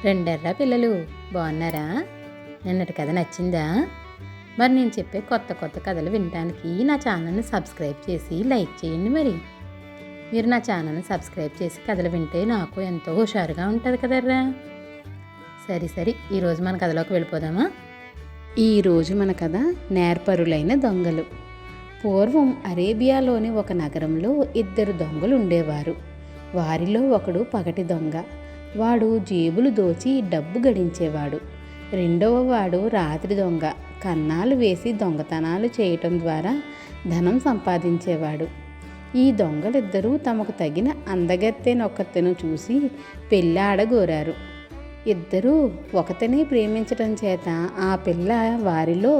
రెండెర్రా పిల్లలు బాగున్నారా? నిన్నటి కథ నచ్చిందా? మరి నేను చెప్పే కొత్త కొత్త కథలు వినడానికి నా ఛానల్ని సబ్స్క్రైబ్ చేసి లైక్ చేయండి. మరి మీరు నా ఛానల్ని సబ్స్క్రైబ్ చేసి కథలు వింటే నాకు ఎంతో హుషారుగా ఉంటుంది కదర్రా. సరే ఈరోజు మన కథలోకి వెళ్ళిపోదామా? ఈరోజు మన కథ నేర్పరులైన దొంగలు. పూర్వం అరేబియాలోని ఒక నగరంలో ఇద్దరు దొంగలు ఉండేవారు. వారిలో ఒకడు పగటి దొంగ. వాడు జేబులు దోచి డబ్బు గడించేవాడు. రెండవ వాడు రాత్రి దొంగ. కన్నాలు వేసి దొంగతనాలు చేయటం ద్వారా ధనం సంపాదించేవాడు. ఈ దొంగలిద్దరూ తమకు తగిన అందగత్తెనొక్కతెను చూసి పెళ్ళాడగోరారు. ఇద్దరూ ఒకతనే ప్రేమించటం చేత ఆ పిల్ల వారిలో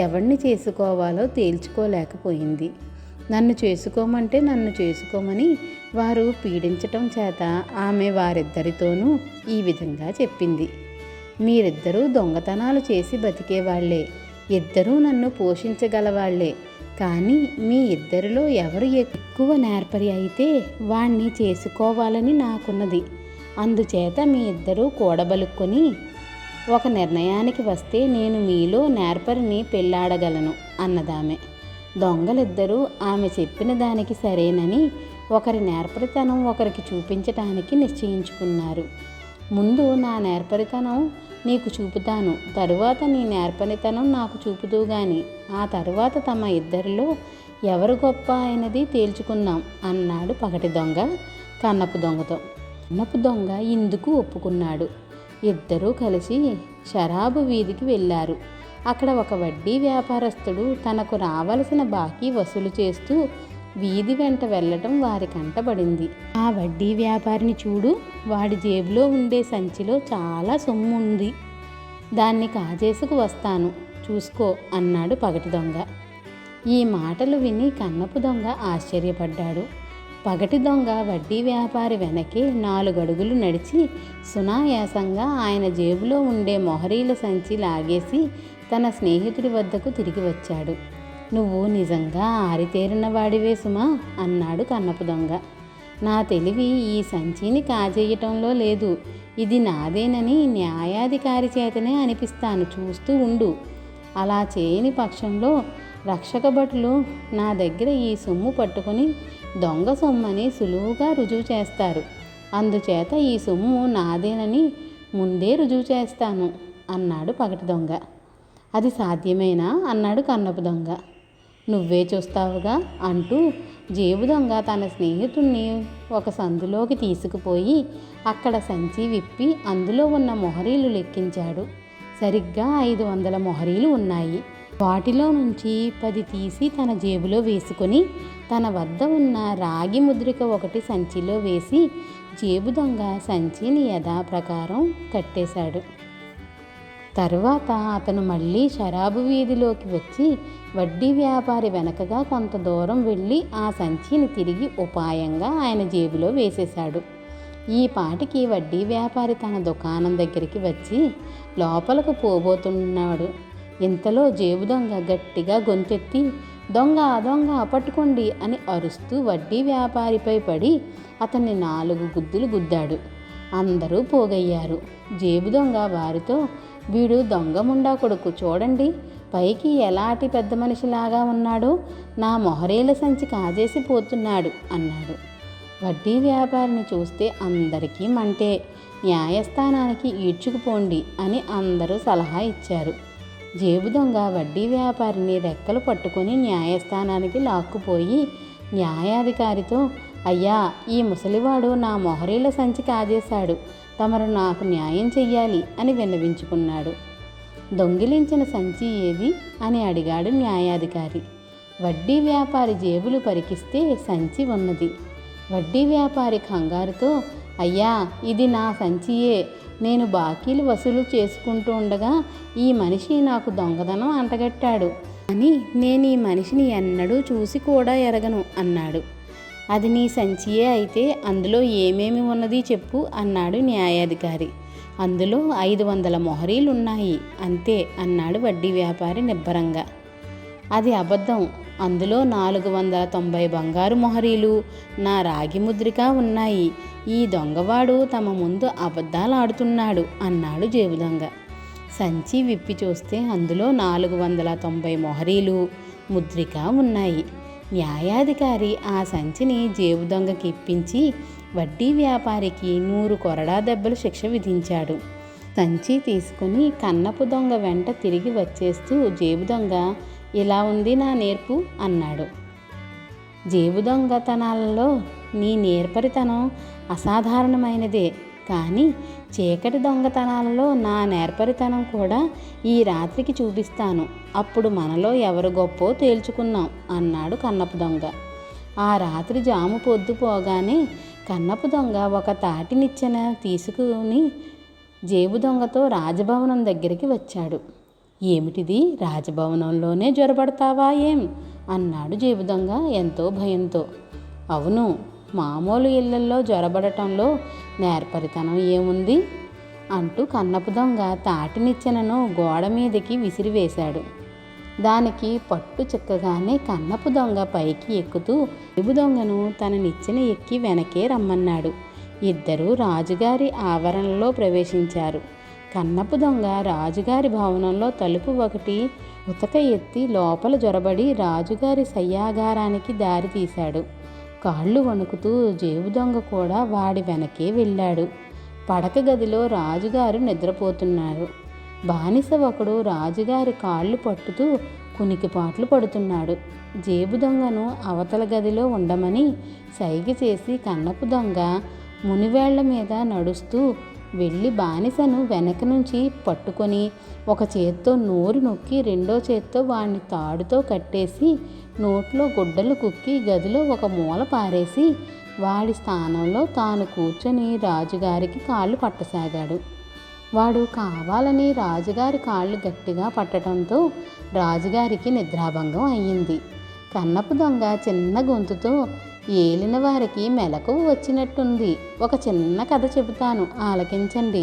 ఎవరిని చేసుకోవాలో తేల్చుకోలేకపోయింది. నన్ను చేసుకోమంటే నన్ను చేసుకోమని వారు పీడించటం చేత ఆమె వారిద్దరితోనూ ఈ విధంగా చెప్పింది. మీరిద్దరూ దొంగతనాలు చేసి బతికేవాళ్లే, ఇద్దరూ నన్ను పోషించగలవాళ్లే. కానీ మీ ఇద్దరిలో ఎవరు ఎక్కువ నేర్పరి అయితే వాణ్ణి చేసుకోవాలని నాకున్నది. అందుచేత మీ ఇద్దరూ కూడబలుక్కొని ఒక నిర్ణయానికి వస్తే నేను మీలో నేర్పరిని పెళ్ళాడగలను అన్నదామె. దొంగలిద్దరూ ఆమె చెప్పిన దానికి సరేనని ఒకరి నేర్పరితనం ఒకరికి చూపించటానికి నిశ్చయించుకున్నారు. ముందు నా నేర్పరితనం నీకు చూపుతాను, తరువాత నీ నేర్పరితనం నాకు చూపుతూ గాని ఆ తరువాత తమ ఇద్దరిలో ఎవరు గొప్ప అయినది తేల్చుకుందాం అన్నాడు పగటి దొంగ కన్నపు దొంగతో. కన్నపు దొంగ ఇందుకు ఒప్పుకున్నాడు. ఇద్దరూ కలిసి షరాబు వీధికి వెళ్ళారు. అక్కడ ఒక వడ్డీ వ్యాపారస్తుడు తనకు రావలసిన బాకీ వసూలు చేస్తూ వీధి వెంట వెళ్ళటం వారి కంటబడింది. ఆ వడ్డీ వ్యాపారిని చూడు, వాడి జేబులో ఉండే సంచిలో చాలా సొమ్ము ఉంది, దాన్ని కాజేసుకు వస్తాను, చూసుకో అన్నాడు పగటి దొంగ. ఈ మాటలు విని కన్నపు దొంగ ఆశ్చర్యపడ్డాడు. పగటి దొంగ వడ్డీ వ్యాపారి వెనకే 4 అడుగులు నడిచి సునాయాసంగా ఆయన జేబులో ఉండే మొహరీల సంచి లాగేసి తన స్నేహితుడి వద్దకు తిరిగి వచ్చాడు. నువ్వు నిజంగా ఆరితేరిన వాడివే సుమా అన్నాడు కన్నపు దొంగ. నా తెలివి ఈ సంచిని కాజేయటంలో లేదు, ఇది నాదేనని న్యాయాధికారి చేతనే అనిపిస్తాను, చూస్తూ ఉండు. అలా చేయని పక్షంలో రక్షక భటులు నా దగ్గర ఈ సొమ్ము పట్టుకొని దొంగ సొమ్మని సులువుగా రుజువు చేస్తారు. అందుచేత ఈ సొమ్ము నాదేనని ముందే రుజువు చేస్తాను అన్నాడు పగటి దొంగ. అది సాధ్యమేనా అన్నాడు కన్నపు దొంగ. నువ్వే చూస్తావుగా అంటూ జేబు దొంగ తన స్నేహితుణ్ణి ఒక సందులోకి తీసుకుపోయి అక్కడ సంచి విప్పి అందులో ఉన్న మొహరీలు లెక్కించాడు. సరిగ్గా 500 మొహరీలు ఉన్నాయి. వాటిలో నుంచి 10 తీసి తన జేబులో వేసుకొని తన వద్ద ఉన్న రాగి ముద్రిక ఒకటి సంచిలో వేసి జేబు దొంగ సంచిని యథాప్రకారం కట్టేశాడు. తర్వాత అతను మళ్ళీ షరాబు వీధిలోకి వచ్చి వడ్డీ వ్యాపారి వెనకగా కొంత దూరం వెళ్ళి ఆ సంచిని తిరిగి ఉపాయంగా ఆయన జేబులో వేసేశాడు. ఈ పాటికి వడ్డీ వ్యాపారి తన దుకాణం దగ్గరికి వచ్చి లోపలకు పోబోతున్నాడు. ఇంతలో జేబు దొంగ గట్టిగా గొంతెత్తి దొంగ దొంగ పట్టుకోండి అని అరుస్తూ వడ్డీ వ్యాపారిపై పడి అతన్ని 4 గుద్దులు గుద్దాడు. అందరూ పోగయ్యారు. జేబు దొంగ వారితో, వీడు దొంగ ముండా కొడుకు, చూడండి పైకి ఎలాంటి పెద్ద మనిషిలాగా ఉన్నాడో, నా మొహరేల సంచి కాజేసి పోతున్నాడు అన్నాడు. వడ్డీ వ్యాపారిని చూస్తే అందరికీ మంటే, న్యాయస్థానానికి ఈడ్చుకుపోండి అని అందరూ సలహా ఇచ్చారు. జేబు దొంగ వడ్డీ వ్యాపారిని రెక్కలు పట్టుకొని న్యాయస్థానానికి లాక్కుపోయి న్యాయాధికారితో, అయ్యా, ఈ ముసలివాడు నా మొహరీల సంచి కాజేశాడు, తమరు నాకు న్యాయం చెయ్యాలి అని విన్నవించుకున్నాడు. దొంగిలించిన సంచి ఏది అని అడిగాడు న్యాయాధికారి. వడ్డీ వ్యాపారి జేబులు పరికిస్తే సంచి ఉన్నది. వడ్డీ వ్యాపారి కంగారుతో, అయ్యా, ఇది నా సంచియే, నేను బాకీలు వసూలు చేసుకుంటూ ఉండగా ఈ మనిషి నాకు దొంగతనం అంటగట్టాడు అని నేను ఈ మనిషిని ఎన్నడూ చూసి కూడా ఎరగను అన్నాడు. అది నీ సంచియే అయితే అందులో ఏమేమి ఉన్నది చెప్పు అన్నాడు న్యాయాధికారి. అందులో 500 మొహరీలున్నాయి అంతే అన్నాడు వడ్డీ వ్యాపారి నిబ్బరంగా. అది అబద్ధం, అందులో 490 బంగారు మొహరీలు నా రాగి ముద్రిక ఉన్నాయి. ఈ దొంగవాడు తమ ముందు అబద్ధాలు ఆడుతున్నాడు అన్నాడు జేబు దొంగ. సంచి విప్పి చూస్తే అందులో 490 మొహరీలు ముద్రిక ఉన్నాయి. న్యాయాధికారి ఆ సంచిని జేబు దొంగకి ఇప్పించి వడ్డీ వ్యాపారికి 100 కొరడా దెబ్బలు శిక్ష విధించాడు. సంచి తీసుకుని కన్నపు దొంగ వెంట తిరిగి వచ్చేస్తూ జేబు దొంగ, ఇలా ఉంది నా నేర్పు అన్నాడు. జేబు దొంగతనాలలో నీ నేర్పరితనం అసాధారణమైనదే, కానీ చీకటి దొంగతనాలలో నా నేర్పరితనం కూడా ఈ రాత్రికి చూపిస్తాను. అప్పుడు మనలో ఎవరు గొప్పో తేల్చుకుందాం అన్నాడు కన్నపు దొంగ. ఆ రాత్రి జాము పొద్దు పోగానే కన్నపు దొంగ ఒక తాటి నిచ్చెన తీసుకుని జేబు దొంగతో రాజభవనం దగ్గరికి వచ్చాడు. ఏమిటిది, రాజభవనంలోనే జ్వరపడతావా ఏం అన్నాడు జేబు దొంగ ఎంతో భయంతో. అవును, మామూలు ఇళ్లల్లో జ్వరబడటంలో నేర్పరితనం ఏముంది అంటూ కన్నపు దొంగ తాటి నిచ్చెనను గోడ మీదకి విసిరివేశాడు. దానికి పట్టు చిక్కగానే కన్నపు దొంగ పైకి ఎక్కుతూ జేబు దొంగను తన నిచ్చెన ఎక్కి వెనకే రమ్మన్నాడు. ఇద్దరూ రాజుగారి ఆవరణలో ప్రవేశించారు. కన్నపు దొంగ రాజుగారి భవనంలో తలుపు ఒకటి ఉతక ఎత్తి లోపల జొరబడి రాజుగారి శయ్యాగారానికి దారి తీశాడు. కాళ్ళు వణుకుతూ జేబు దొంగ కూడా వాడి వెనకే వెళ్ళాడు. పడక గదిలో రాజుగారు నిద్రపోతున్నారు. బానిస ఒకడు రాజుగారి కాళ్ళు పట్టుతూ కునికిపాట్లు పడుతున్నాడు. జేబు దొంగను అవతల గదిలో ఉండమని సైగ చేసి కన్నపు దొంగ మునివేళ్ల మీద నడుస్తూ వెళ్ళి బానిసను వెనక నుంచి పట్టుకొని ఒక చేత్తో నోరు నొక్కి రెండో చేత్తో వాణ్ణి తాడుతో కట్టేసి నోట్లో గుడ్డలు కుక్కి గదిలో ఒక మూల పారేసి వాడి స్థానంలో తాను కూర్చొని రాజుగారికి కాళ్ళు పట్టసాగాడు. వాడు కావాలని రాజుగారి కాళ్ళు గట్టిగా పట్టడంతో రాజుగారికి నిద్రాభంగం అయ్యింది. కన్నపు దొంగ చిన్న గొంతుతో, ఏలిన వారికి మెలకువ వచ్చినట్టుంది, ఒక చిన్న కథ చెబుతాను ఆలకించండి.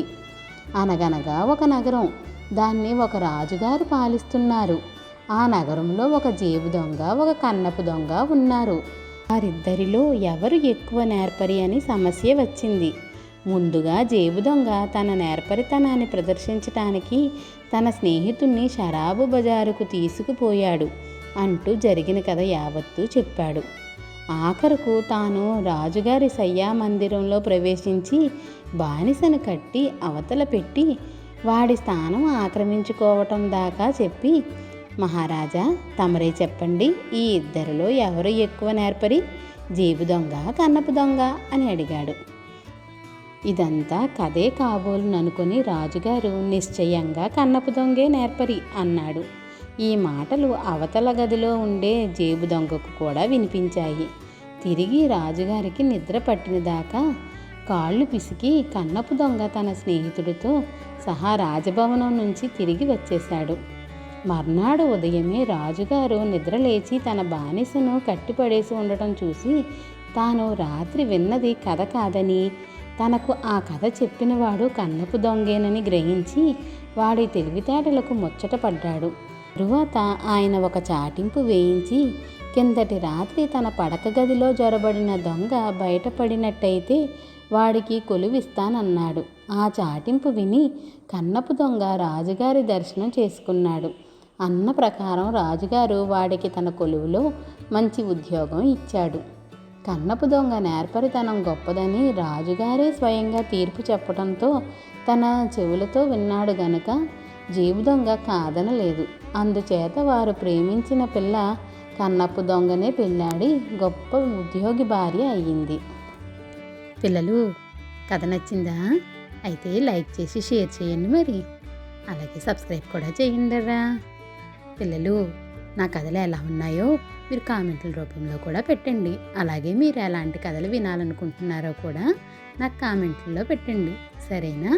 అనగనగా ఒక నగరం, దాన్ని ఒక రాజుగారు పాలిస్తున్నారు. ఆ నగరంలో ఒక జేబు దొంగ, ఒక కన్నపు దొంగ ఉన్నారు. వారిద్దరిలో ఎవరు ఎక్కువ నేర్పరి అని సమస్య వచ్చింది. ముందుగా జేబు దొంగ తన నేర్పరితనాన్ని ప్రదర్శించటానికి తన స్నేహితుణ్ణి షరాబు బజారుకు తీసుకుపోయాడు అంటూ జరిగిన కథ యావత్తూ చెప్పాడు. ఆఖరుకు తాను రాజుగారి శయ్యా మందిరంలో ప్రవేశించి బానిసను కట్టి అవతల పెట్టి వాడి స్థానం ఆక్రమించుకోవటం దాకా చెప్పి, మహారాజా తమరే చెప్పండి, ఈ ఇద్దరిలో ఎవరు ఎక్కువ నేర్పరి, జేబు దొంగ కన్నపు దొంగ అని అడిగాడు. ఇదంతా కథే కాబోలుననుకొని రాజుగారు నిశ్చయంగా కన్నపు దొంగే నేర్పరి అన్నాడు. ఈ మాటలు అవతల గదిలో ఉండే జేబు దొంగకు కూడా వినిపించాయి. తిరిగి రాజుగారికి నిద్ర పట్టిన దాకా కాళ్ళు పిసికి కన్నపు దొంగ తన స్నేహితుడితో సహా రాజభవనం నుంచి తిరిగి వచ్చేశాడు. మర్నాడు ఉదయమే రాజుగారు నిద్రలేచి తన బానిసను కట్టిపడేసి ఉండటం చూసి తాను రాత్రి విన్నది కథ కాదని, తనకు ఆ కథ చెప్పినవాడు కన్నపు దొంగేనని గ్రహించి వాడి తెలివితేటలకు ముచ్చటపడ్డాడు. తరువాత ఆయన ఒక చాటింపు వేయించి, కిందటి రాత్రి తన పడక గదిలో జొరబడిన దొంగ బయటపడినట్టయితే వాడికి కొలువిస్తానన్నాడు. ఆ చాటింపు విని కన్నపు దొంగ రాజుగారి దర్శనం చేసుకున్నాడు. అన్న ప్రకారం రాజుగారు వాడికి తన కొలువులో మంచి ఉద్యోగం ఇచ్చాడు. కన్నపు దొంగ నేర్పరితనం గొప్పదని రాజుగారే స్వయంగా తీర్పు చెప్పడంతో తన చెవులతో విన్నాడు గనుక జేబు దొంగ కాదనలేదు. అందుచేత వారు ప్రేమించిన పిల్ల కన్నపు దొంగనే పెళ్ళాడి గొప్ప ఉద్యోగి భార్య అయ్యింది. పిల్లలు, కథ నచ్చిందా? అయితే లైక్ చేసి షేర్ చేయండి, మరి అలాగే సబ్స్క్రైబ్ కూడా చేయండిరా. పిల్లలు, నా కథలు ఎలా ఉన్నాయో మీరు కామెంట్ల రూపంలో కూడా పెట్టండి. అలాగే మీరు ఎలాంటి కథలు వినాలనుకుంటున్నారో కూడా నాకు కామెంట్లలో పెట్టండి, సరేనా?